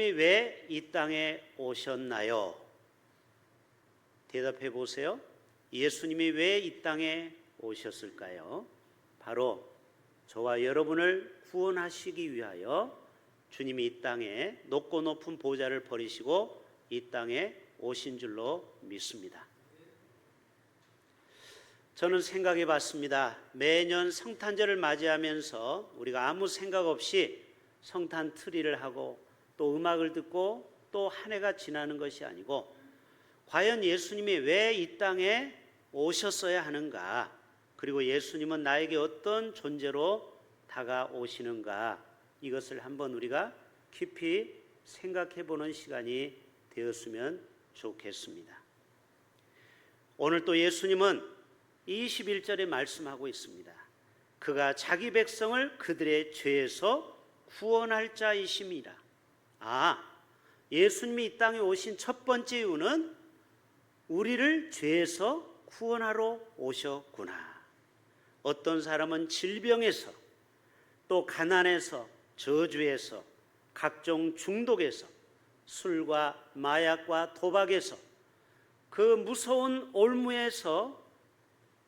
예수님이 왜 이 땅에 오셨나요? 대답해 보세요. 예수님이 왜 이 땅에 오셨을까요? 바로 저와 여러분을 구원하시기 위하여 주님이 이 땅에 높고 높은 보좌를 버리시고 이 땅에 오신 줄로 믿습니다. 저는 생각해 봤습니다. 매년 성탄절을 맞이하면서 우리가 아무 생각 없이 성탄 트리를 하고 또 음악을 듣고 또 한 해가 지나는 것이 아니고 과연 예수님이 왜 이 땅에 오셨어야 하는가, 그리고 예수님은 나에게 어떤 존재로 다가오시는가, 이것을 한번 우리가 깊이 생각해 보는 시간이 되었으면 좋겠습니다. 오늘 또 예수님은 21절에 말씀하고 있습니다. 그가 자기 백성을 그들의 죄에서 구원할 자이심이라. 예수님이 이 땅에 오신 첫 번째 이유는 우리를 죄에서 구원하러 오셨구나. 어떤 사람은 질병에서, 또 가난에서, 저주에서, 각종 중독에서, 술과 마약과 도박에서, 그 무서운 올무에서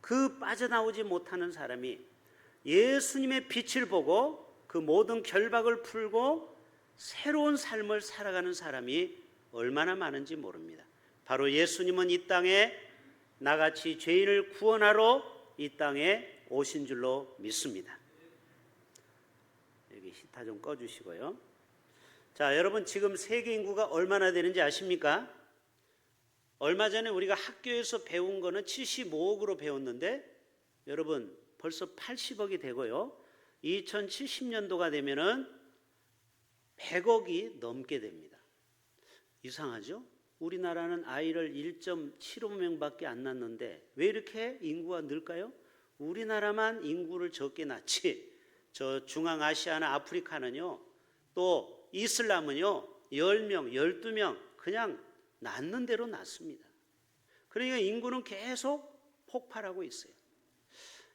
그 빠져나오지 못하는 사람이 예수님의 빛을 보고 그 모든 결박을 풀고 새로운 삶을 살아가는 사람이 얼마나 많은지 모릅니다. 바로 예수님은 이 땅에 나같이 죄인을 구원하러 이 땅에 오신 줄로 믿습니다. 여기 히타 좀 꺼주시고요. 자, 여러분 지금 세계 인구가 얼마나 되는지 아십니까? 얼마 전에 우리가 학교에서 배운 거는 75억으로 배웠는데 여러분 벌써 80억이 되고요. 2070년도가 되면은 100억이 넘게 됩니다. 이상하죠? 우리나라는 아이를 1.75명밖에 안 낳는데 왜 이렇게 인구가 늘까요? 우리나라만 인구를 적게 낳지 저 중앙아시아나 아프리카는요, 또 이슬람은요 10명, 12명 그냥 낳는 대로 낳습니다. 그러니까 인구는 계속 폭발하고 있어요.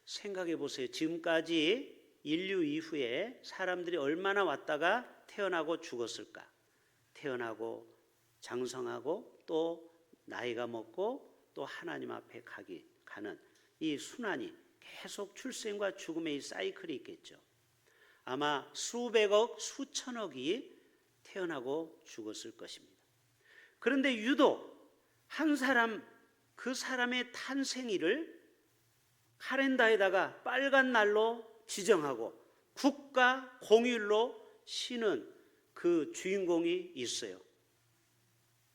생각해 보세요. 지금까지 인류 이후에 사람들이 얼마나 왔다가 태어나고 죽었을까? 태어나고 장성하고 또 나이가 먹고 또 하나님 앞에 가는 이 순환이 계속 출생과 죽음의 이 사이클이 있겠죠. 아마 수백억, 수천억이 태어나고 죽었을 것입니다. 그런데 유독 한 사람, 그 사람의 탄생일을 카렌다에다가 빨간 날로 지정하고 국가 공휴일로 쉬는 그 주인공이 있어요.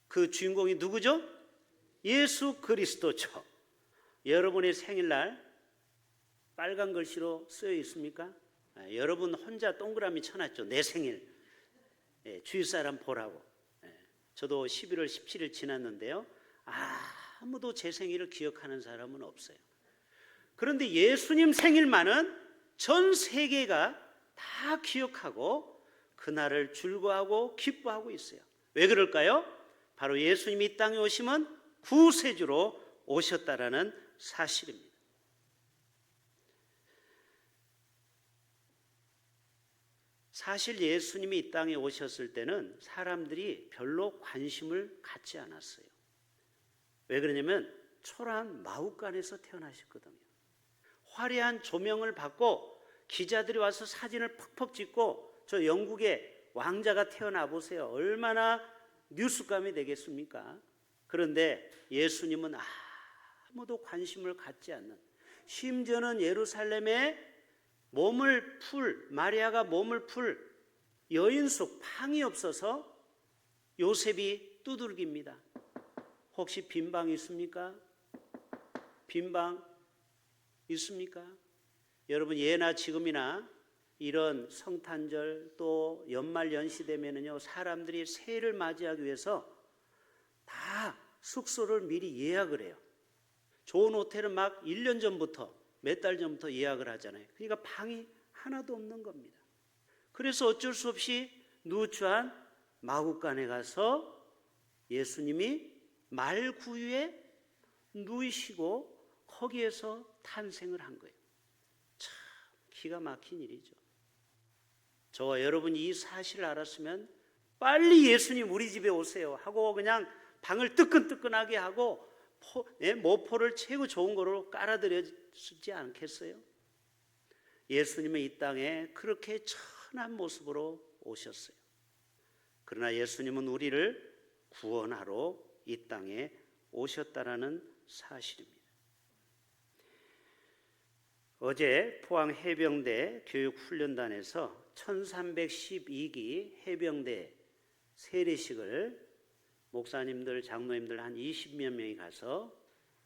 그 주인공이 누구죠? 예수 그리스도죠. 여러분의 생일날 빨간 글씨로 쓰여 있습니까? 여러분 혼자 동그라미 쳐놨죠. 내 생일. 주위 사람 보라고. 저도 11월 17일 지났는데요. 아무도 제 생일을 기억하는 사람은 없어요. 그런데 예수님 생일만은 전 세계가 다 기억하고 그날을 즐거워하고 기뻐하고 있어요. 왜 그럴까요? 바로 예수님이 이 땅에 오시면 구세주로 오셨다라는 사실입니다. 사실 예수님이 이 땅에 오셨을 때는 사람들이 별로 관심을 갖지 않았어요. 왜 그러냐면 초라한 마ಹು간에서 태어나셨거든요. 화려한 조명을 받고 기자들이 와서 사진을 퍽퍽 찍고 저 영국의 왕자가 태어나 보세요. 얼마나 뉴스감이 되겠습니까? 그런데 예수님은 아무도 관심을 갖지 않는, 심지어는 예루살렘에 마리아가 몸을 풀 여인숙 방이 없어서 요셉이 두들깁니다. 혹시 빈방 있습니까? 빈방 있습니까? 여러분 예나 지금이나 이런 성탄절 또 연말 연시 되면은요, 사람들이 새해를 맞이하기 위해서 다 숙소를 미리 예약을 해요. 좋은 호텔은 막 1년 전부터, 몇 달 전부터 예약을 하잖아요. 그러니까 방이 하나도 없는 겁니다. 그래서 어쩔 수 없이 누추한 마구간에 가서 예수님이 말구유에 누이시고 거기에서 탄생을 한 거예요. 참 기가 막힌 일이죠. 저와 여러분이 이 사실을 알았으면 빨리 예수님 우리 집에 오세요 하고 그냥 방을 뜨끈뜨끈하게 하고 모포를 최고 좋은 거로 깔아드렸지 않겠어요? 예수님은 이 땅에 그렇게 천한 모습으로 오셨어요. 그러나 예수님은 우리를 구원하러 이 땅에 오셨다라는 사실입니다. 어제 포항해병대 교육훈련단에서 1312기 해병대 세례식을 목사님들, 장로님들 한 20몇 명이 가서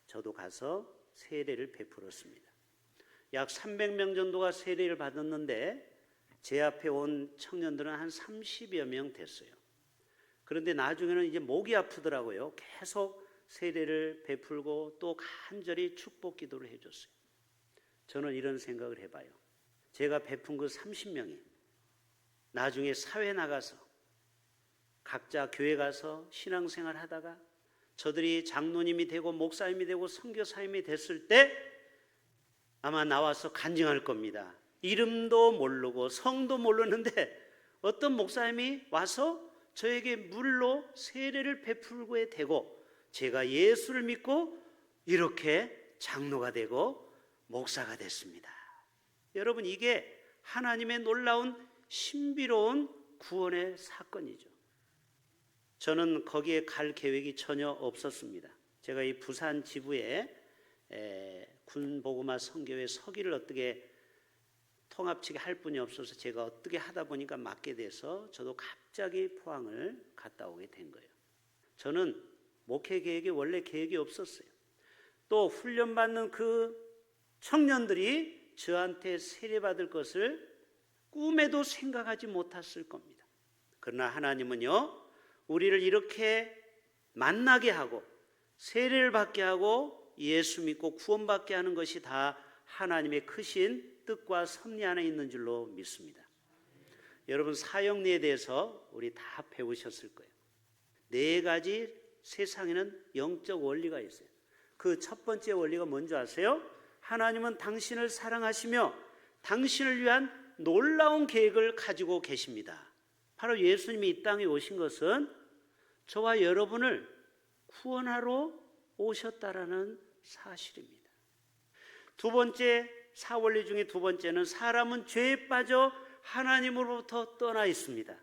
저도 가서 세례를 베풀었습니다. 약 300명 정도가 세례를 받았는데 제 앞에 온 청년들은 한 30여 명 됐어요. 그런데 나중에는 이제 목이 아프더라고요. 계속 세례를 베풀고 또 간절히 축복 기도를 해줬어요. 저는 이런 생각을 해봐요. 제가 베푼 그 30명이 나중에 사회 나가서 각자 교회 가서 신앙생활 하다가 저들이 장로님이 되고 목사님이 되고 선교사님이 됐을 때 아마 나와서 간증할 겁니다. 이름도 모르고 성도 모르는데 어떤 목사님이 와서 저에게 물로 세례를 베풀게 되고 제가 예수를 믿고 이렇게 장로가 되고 목사가 됐습니다. 여러분, 이게 하나님의 놀라운 신비로운 구원의 사건이죠. 저는 거기에 갈 계획이 전혀 없었습니다. 제가 이 부산 지부에 군복음화 선교회 서기를 어떻게 통합치게 할 분이 없어서 제가 어떻게 하다 보니까 맡게 돼서 저도 갑자기 포항을 갔다 오게 된 거예요. 저는 목회 계획에 원래 계획이 없었어요. 또 훈련받는 그 청년들이 저한테 세례받을 것을 꿈에도 생각하지 못했을 겁니다. 그러나 하나님은요, 우리를 이렇게 만나게 하고 세례를 받게 하고 예수 믿고 구원받게 하는 것이 다 하나님의 크신 뜻과 섭리 안에 있는 줄로 믿습니다. 여러분, 사형리에 대해서 우리 다 배우셨을 거예요. 4가지 세상에는 영적 원리가 있어요. 그 첫 번째 원리가 뭔지 아세요? 하나님은 당신을 사랑하시며 당신을 위한 놀라운 계획을 가지고 계십니다. 바로 예수님이 이 땅에 오신 것은 저와 여러분을 구원하러 오셨다라는 사실입니다. 두 번째 사원리 중에 두 번째는 사람은 죄에 빠져 하나님으로부터 떠나 있습니다.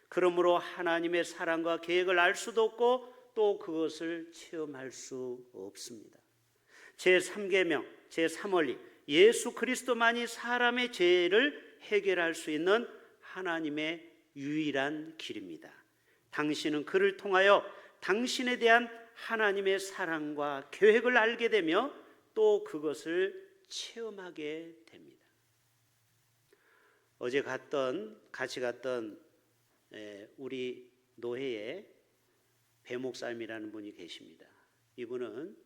그러므로 하나님의 사랑과 계획을 알 수도 없고 또 그것을 체험할 수 없습니다. 제3계명, 제3원리, 예수 그리스도만이 사람의 죄를 해결할 수 있는 하나님의 유일한 길입니다. 당신은 그를 통하여 당신에 대한 하나님의 사랑과 계획을 알게 되며 또 그것을 체험하게 됩니다. 어제 같이 갔던 우리 노회에 배 목사님이라는 분이 계십니다. 이분은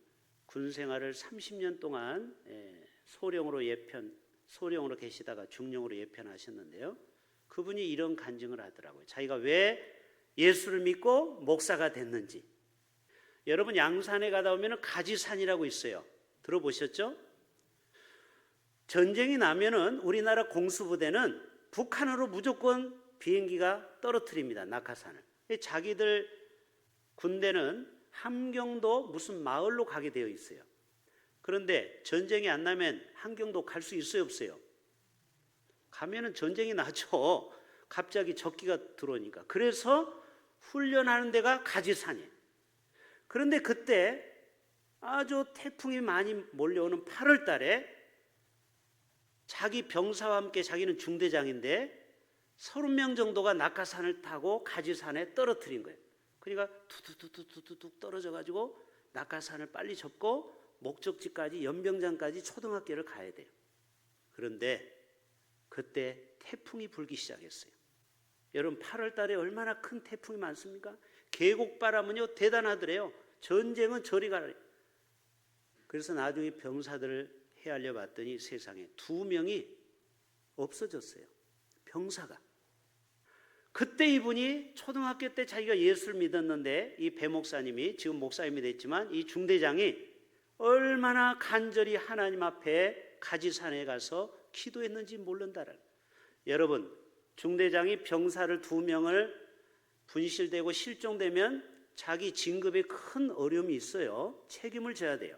군 생활을 30년 동안 소령으로 계시다가 중령으로 예편하셨는데요. 그분이 이런 간증을 하더라고요. 자기가 왜 예수를 믿고 목사가 됐는지. 여러분, 양산에 가다 보면 가지산이라고 있어요. 들어보셨죠? 전쟁이 나면은 우리나라 공수부대는 북한으로 무조건 비행기가 떨어뜨립니다. 낙하산을. 자기들 군대는 함경도 무슨 마을로 가게 되어 있어요. 그런데 전쟁이 안 나면 함경도 갈 수 있어요, 없어요? 가면은 전쟁이 나죠. 갑자기 적기가 들어오니까. 그래서 훈련하는 데가 가지산이에요. 그런데 그때 아주 태풍이 많이 몰려오는 8월 달에 자기 병사와 함께, 자기는 중대장인데 30명 정도가 낙하산을 타고 가지산에 떨어뜨린 거예요. 그러니까 툭툭툭툭툭 떨어져 가지고 낙하산을 빨리 접고 목적지까지, 연병장까지 초등학교를 가야 돼요. 그런데 그때 태풍이 불기 시작했어요. 여러분, 8월 달에 얼마나 큰 태풍이 많습니까? 계곡바람은요 대단하더래요. 전쟁은 저리 가라. 그래서 나중에 병사들을 헤아려 봤더니 세상에 2명이 없어졌어요. 병사가. 그때 이분이 초등학교 때 자기가 예수를 믿었는데 이 배 목사님이 지금 목사님이 됐지만 이 중대장이 얼마나 간절히 하나님 앞에 가지산에 가서 기도했는지 모른다라. 여러분, 중대장이 병사를 2명을 분실되고 실종되면 자기 진급에 큰 어려움이 있어요. 책임을 져야 돼요.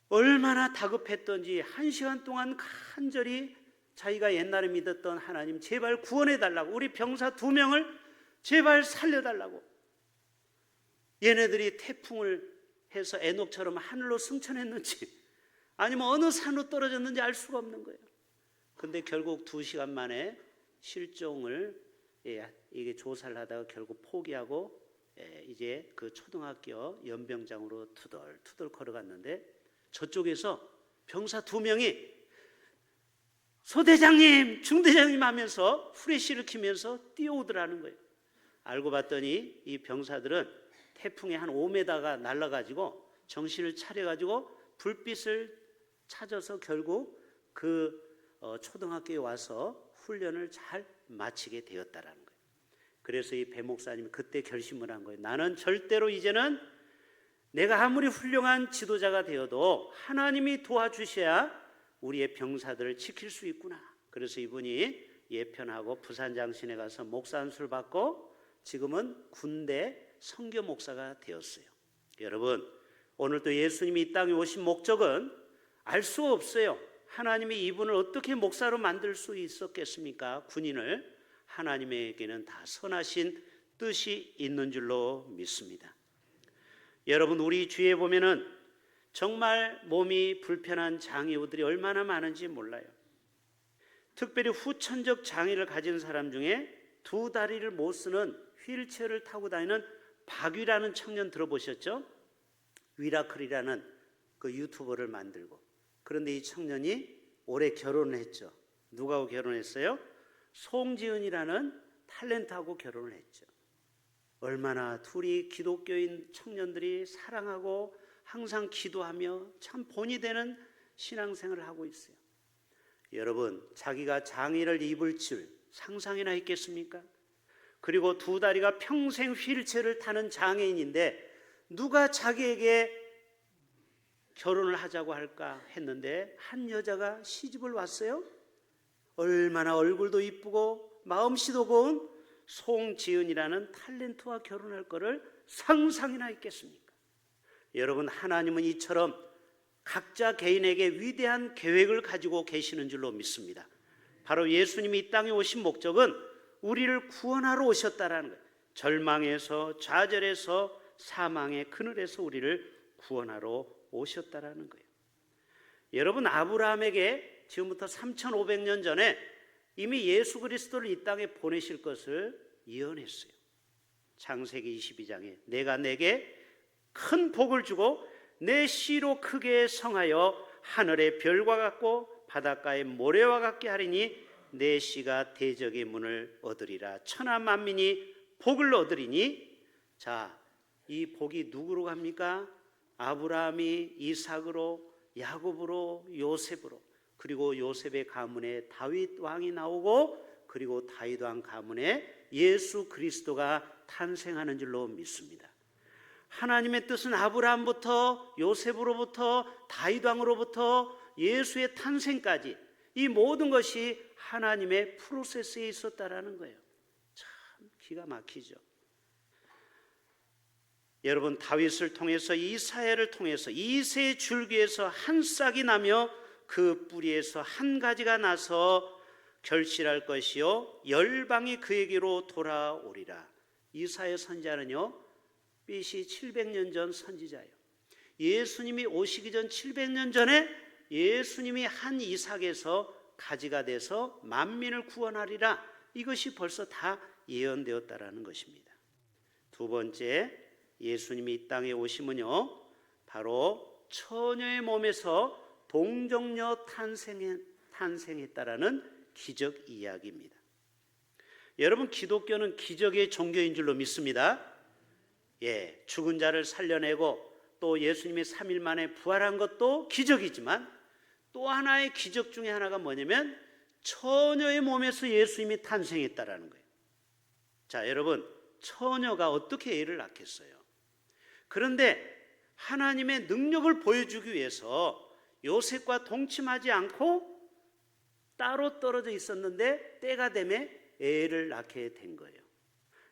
얼마나 다급했던지 1시간 동안 간절히 자기가 옛날에 믿었던 하나님 제발 구원해달라고, 우리 병사 2명을 제발 살려달라고. 얘네들이 태풍을 해서 에녹처럼 하늘로 승천했는지 아니면 어느 산으로 떨어졌는지 알 수가 없는 거예요. 근데 결국 2시간 만에 실종을 이게 조사를 하다가 결국 포기하고 이제 그 초등학교 연병장으로 투덜투덜 걸어갔는데 저쪽에서 병사 2명이 소대장님, 중대장님 하면서 후레쉬를 키면서 뛰어오더라는 거예요. 알고 봤더니 이 병사들은 태풍에 한 5m가 날아가지고 정신을 차려가지고 불빛을 찾아서 결국 그 초등학교에 와서 훈련을 잘 마치게 되었다라는 거예요. 그래서 이 배 목사님이 그때 결심을 한 거예요. 나는 절대로 이제는 내가 아무리 훌륭한 지도자가 되어도 하나님이 도와주셔야 우리의 병사들을 지킬 수 있구나. 그래서 이분이 예편하고 부산장신에 가서 목사 안수를 받고 지금은 군대 선교 목사가 되었어요. 여러분, 오늘도 예수님이 이 땅에 오신 목적은 알 수 없어요. 하나님이 이분을 어떻게 목사로 만들 수 있었겠습니까? 군인을. 하나님에게는 다 선하신 뜻이 있는 줄로 믿습니다. 여러분, 우리 주위에 보면은 정말 몸이 불편한 장애우들이 얼마나 많은지 몰라요. 특별히 후천적 장애를 가진 사람 중에 2 다리를 못 쓰는 휠체어를 타고 다니는 박위라는 청년 들어보셨죠? 위라클이라는 그 유튜버를 만들고. 그런데 이 청년이 올해 결혼을 했죠. 누구하고 결혼했어요? 송지은이라는 탤런트하고 결혼을 했죠. 얼마나 둘이 기독교인 청년들이 사랑하고 항상 기도하며 참 본이 되는 신앙생활을 하고 있어요. 여러분, 자기가 장애를 입을 줄 상상이나 했겠습니까? 그리고 2 다리가 평생 휠체어를 타는 장애인인데 누가 자기에게 결혼을 하자고 할까 했는데 한 여자가 시집을 왔어요. 얼마나 얼굴도 이쁘고 마음씨도 고운 송지은이라는 탤런트와 결혼할 거를 상상이나 했겠습니까? 여러분, 하나님은 이처럼 각자 개인에게 위대한 계획을 가지고 계시는 줄로 믿습니다. 바로 예수님이 이 땅에 오신 목적은 우리를 구원하러 오셨다라는 거예요. 절망에서, 좌절에서, 사망의 그늘에서 우리를 구원하러 오셨다라는 거예요. 여러분, 아브라함에게 지금부터 3,500년 전에 이미 예수 그리스도를 이 땅에 보내실 것을 예언했어요. 창세기 22장에 내가 내게 큰 복을 주고 내 씨로 크게 성하여 하늘의 별과 같고 바닷가의 모래와 같게 하리니 내 씨가 대적의 문을 얻으리라. 천하 만민이 복을 얻으리니. 자, 이 복이 누구로 갑니까? 아브라함이 이삭으로, 야곱으로, 요셉으로, 그리고 요셉의 가문에 다윗 왕이 나오고 그리고 다윗 왕 가문에 예수 그리스도가 탄생하는 줄로 믿습니다. 하나님의 뜻은 아브라함부터 요셉으로부터 다윗 왕으로부터 예수의 탄생까지 이 모든 것이 하나님의 프로세스에 있었다라는 거예요. 참 기가 막히죠. 여러분, 다윗을 통해서 이사야를 통해서 이새의 줄기에서 한 싹이 나며 그 뿌리에서 한 가지가 나서 결실할 것이요 열방이 그에게로 돌아오리라. 이사야 선지자는요 BC 700년 전 선지자예요. 예수님이 오시기 전 700년 전에 예수님이 한 이삭에서 가지가 돼서 만민을 구원하리라. 이것이 벌써 다 예언되었다라는 것입니다. 2 번째, 예수님이 이 땅에 오시면요 바로 처녀의 몸에서 동정녀 탄생했다라는 기적 이야기입니다. 여러분, 기독교는 기적의 종교인 줄로 믿습니다. 죽은 자를 살려내고 또 예수님이 3일 만에 부활한 것도 기적이지만 또 하나의 기적 중에 하나가 뭐냐면 처녀의 몸에서 예수님이 탄생했다라는 거예요. 자, 여러분, 처녀가 어떻게 애를 낳겠어요? 그런데 하나님의 능력을 보여주기 위해서 요셉과 동침하지 않고 따로 떨어져 있었는데 때가 되매 애를 낳게 된 거예요.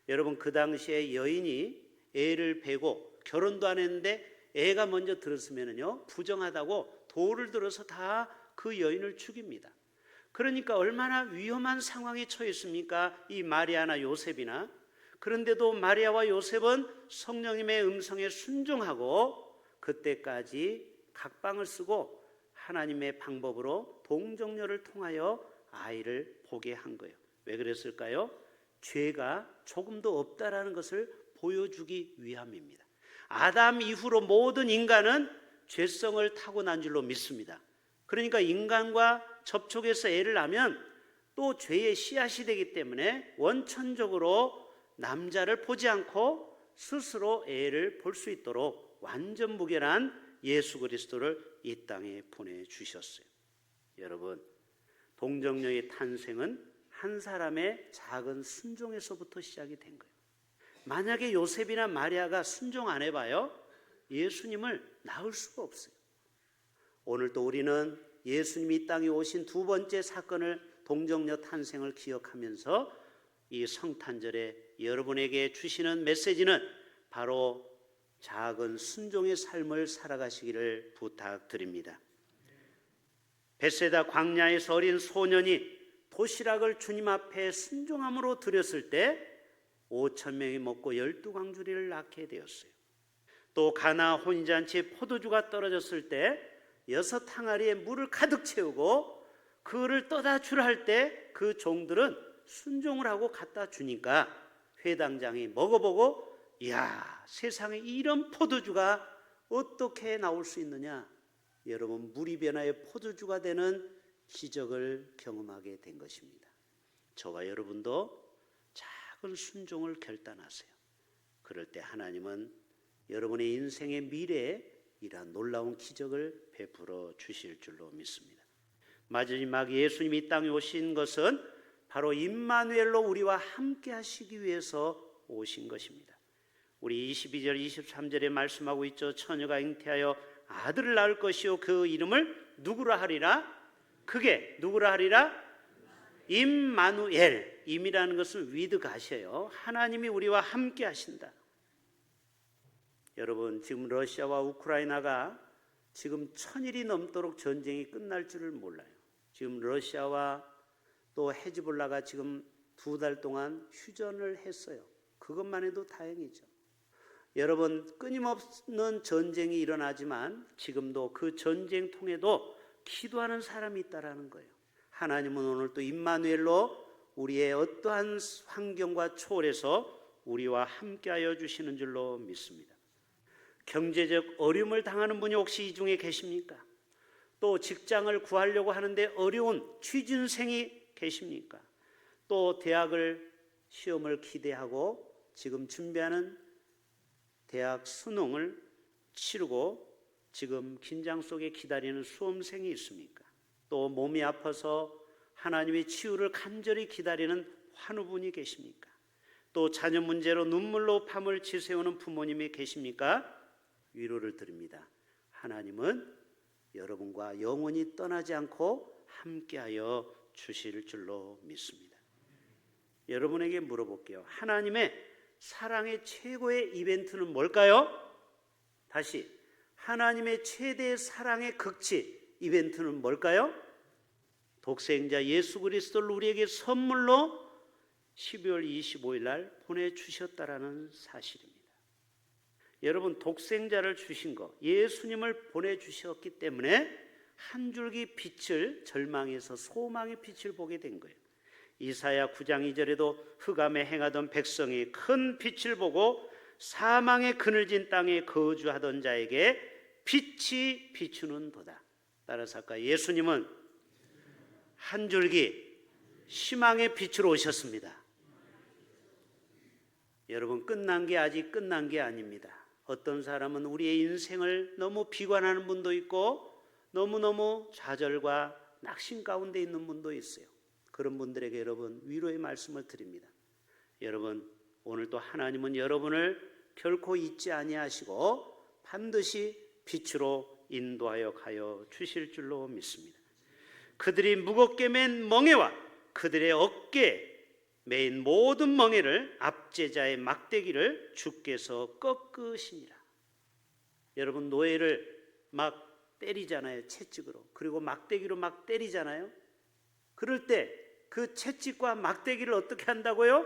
여러분, 그 당시에 여인이 애를 베고 결혼도 안 했는데 애가 먼저 들었으면요 부정하다고 돌을 들어서 다 그 여인을 죽입니다. 그러니까 얼마나 위험한 상황에 처했습니까? 이 마리아나 요셉이나. 그런데도 마리아와 요셉은 성령님의 음성에 순종하고 그때까지 각방을 쓰고 하나님의 방법으로 동정녀를 통하여 아이를 보게 한 거예요. 왜 그랬을까요? 죄가 조금도 없다라는 것을 보여주기 위함입니다. 아담 이후로 모든 인간은 죄성을 타고난 줄로 믿습니다. 그러니까 인간과 접촉해서 애를 낳으면 또 죄의 씨앗이 되기 때문에 원천적으로 남자를 보지 않고 스스로 애를 볼 수 있도록 완전 무결한 예수 그리스도를 이 땅에 보내주셨어요. 여러분, 동정녀의 탄생은 한 사람의 작은 순종에서부터 시작이 된 거예요. 만약에 요셉이나 마리아가 순종 안 해봐요, 예수님을 낳을 수가 없어요. 오늘도 우리는 예수님이 이 땅에 오신 두 번째 사건을, 동정녀 탄생을 기억하면서 이 성탄절에 여러분에게 주시는 메시지는 바로 작은 순종의 삶을 살아가시기를 부탁드립니다. 벳세다 광야에서 어린 소년이 도시락을 주님 앞에 순종함으로 드렸을 때 5,000명이 먹고 12광주리를 낳게 되었어요. 또 가나 혼인잔치에 포도주가 떨어졌을 때 6항아리에 물을 가득 채우고 그를 떠다 주라 할 때 그 종들은 순종을 하고 갖다 주니까 회당장이 먹어보고, 이야, 세상에 이런 포도주가 어떻게 나올 수 있느냐. 여러분, 물이 변하여 포도주가 되는 기적을 경험하게 된 것입니다. 저와 여러분도 작은 순종을 결단하세요. 그럴 때 하나님은 여러분의 인생의 미래에 이러한 놀라운 기적을 베풀어 주실 줄로 믿습니다. 마지막 예수님이 이 땅에 오신 것은 바로 임마누엘로 우리와 함께 하시기 위해서 오신 것입니다. 우리 22절 23절에 말씀하고 있죠. 처녀가 잉태하여 아들을 낳을 것이요 그 이름을 누구라 하리라? 그게 누구라 하리라? 임마누엘. 임이라는 것은 위드 가셔요. 하나님이 우리와 함께 하신다. 여러분, 지금 러시아와 우크라이나가 지금 1000일이 넘도록 전쟁이 끝날 줄을 몰라요. 지금 러시아와 또 헤즈볼라가 지금 2달 동안 휴전을 했어요. 그것만 해도 다행이죠. 여러분, 끊임없는 전쟁이 일어나지만 지금도 그 전쟁통에도 기도하는 사람이 있다라는 거예요. 하나님은 오늘 또 임마누엘로 우리의 어떠한 환경과 초월해서 우리와 함께하여 주시는 줄로 믿습니다. 경제적 어려움을 당하는 분이 혹시 이 중에 계십니까? 또 직장을 구하려고 하는데 어려운 취준생이 계십니까? 또 대학을 시험을 기대하고 지금 준비하는 대학 수능을 치르고 지금 긴장 속에 기다리는 수험생이 있습니까? 또 몸이 아파서 하나님의 치유를 간절히 기다리는 환우분이 계십니까? 또 자녀 문제로 눈물로 밤을 지새우는 부모님이 계십니까? 위로를 드립니다. 하나님은 여러분과 영원히 떠나지 않고 함께하여 주실 줄로 믿습니다. 여러분에게 물어볼게요. 하나님의 사랑의 최고의 이벤트는 뭘까요? 다시, 하나님의 최대의 사랑의 극치 이벤트는 뭘까요? 독생자 예수 그리스도를 우리에게 선물로 12월 25일 날 보내주셨다라는 사실입니다. 여러분, 독생자를 주신 거, 예수님을 보내주셨기 때문에 한 줄기 빛을, 절망에서 소망의 빛을 보게 된 거예요. 이사야 9장 2절에도 흑암에 행하던 백성이 큰 빛을 보고 사망의 그늘진 땅에 거주하던 자에게 빛이 비추는도다. 따라서 아까 예수님은 한 줄기 희망의 빛으로 오셨습니다. 여러분, 끝난 게 아직 끝난 게 아닙니다. 어떤 사람은 우리의 인생을 너무 비관하는 분도 있고 너무너무 좌절과 낙심 가운데 있는 분도 있어요. 그런 분들에게 여러분 위로의 말씀을 드립니다. 여러분, 오늘도 하나님은 여러분을 결코 잊지 아니하시고 반드시 빛으로 인도하여 가여 주실 줄로 믿습니다. 그들이 무겁게 맨 멍에와 그들의 어깨에 메인 모든 멍에를 압제자의 막대기를 주께서 꺾으시니라. 여러분, 노예를 막 때리잖아요. 채찍으로. 그리고 막대기로 막 때리잖아요. 그럴 때 그 채찍과 막대기를 어떻게 한다고요?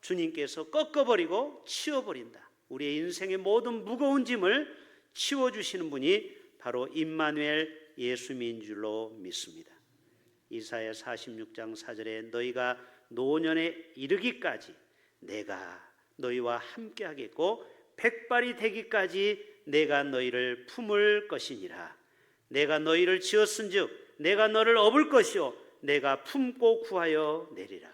주님께서 꺾어버리고 치워버린다. 우리의 인생의 모든 무거운 짐을 치워주시는 분이 바로 임마누엘 예수님인 줄로 믿습니다. 이사야 46장 4절에 너희가 노년에 이르기까지 내가 너희와 함께 하겠고 백발이 되기까지 내가 너희를 품을 것이니라. 내가 너희를 지었은즉 내가 너를 업을 것이요 내가 품고 구하여 내리라.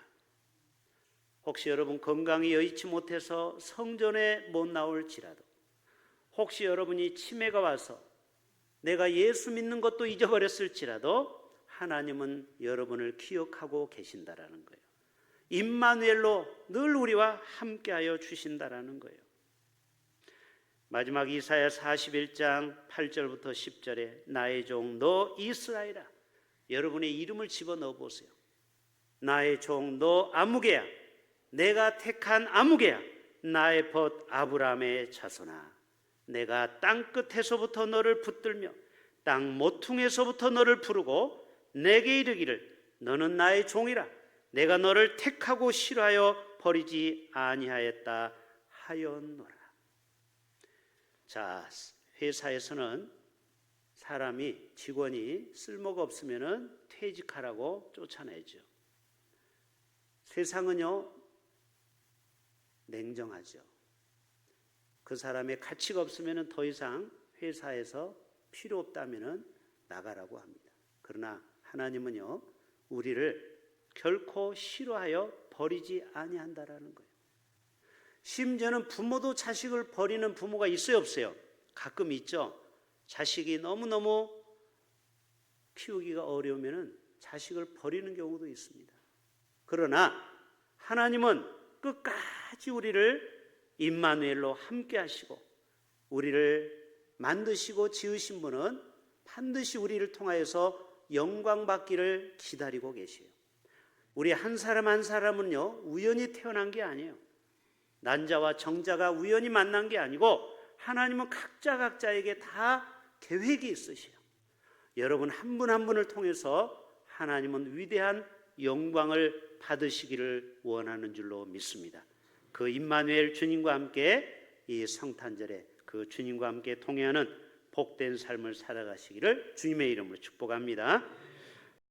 혹시 여러분 건강이 여의치 못해서 성전에 못 나올지라도, 혹시 여러분이 치매가 와서 내가 예수 믿는 것도 잊어버렸을지라도 하나님은 여러분을 기억하고 계신다라는 거예요. 임마누엘로 늘 우리와 함께하여 주신다라는 거예요. 마지막 이사야 41장 8절부터 10절에 나의 종 너 이스라엘아, 여러분의 이름을 집어넣어 보세요. 나의 종 너 아무개야, 내가 택한 아무개야, 나의 벗 아브라함의 자손아, 내가 땅 끝에서부터 너를 붙들며 땅 모퉁에서부터 너를 부르고 내게 이르기를 너는 나의 종이라, 내가 너를 택하고 싫어하여 버리지 아니하였다 하였노라. 자, 회사에서는 사람이, 직원이 쓸모가 없으면 퇴직하라고 쫓아내죠. 세상은요 냉정하죠. 그 사람의 가치가 없으면 더 이상 회사에서 필요 없다면 나가라고 합니다. 그러나 하나님은요 우리를 결코 싫어하여 버리지 아니한다라는 거예요. 심지어는 부모도 자식을 버리는 부모가 있어요, 없어요? 가끔 있죠. 자식이 너무너무 키우기가 어려우면 자식을 버리는 경우도 있습니다. 그러나 하나님은 끝까지 우리를 임마누엘로 함께 하시고 우리를 만드시고 지으신 분은 반드시 우리를 통하여서 영광 받기를 기다리고 계세요. 우리 한 사람 한 사람은요 우연히 태어난 게 아니에요. 난자와 정자가 우연히 만난 게 아니고 하나님은 각자에게 다 계획이 있으셔요. 여러분 한 분 한 분을 통해서 하나님은 위대한 영광을 받으시기를 원하는 줄로 믿습니다. 그 임마누엘 주님과 함께 이 성탄절에 그 주님과 함께 통해하는 복된 삶을 살아가시기를 주님의 이름으로 축복합니다.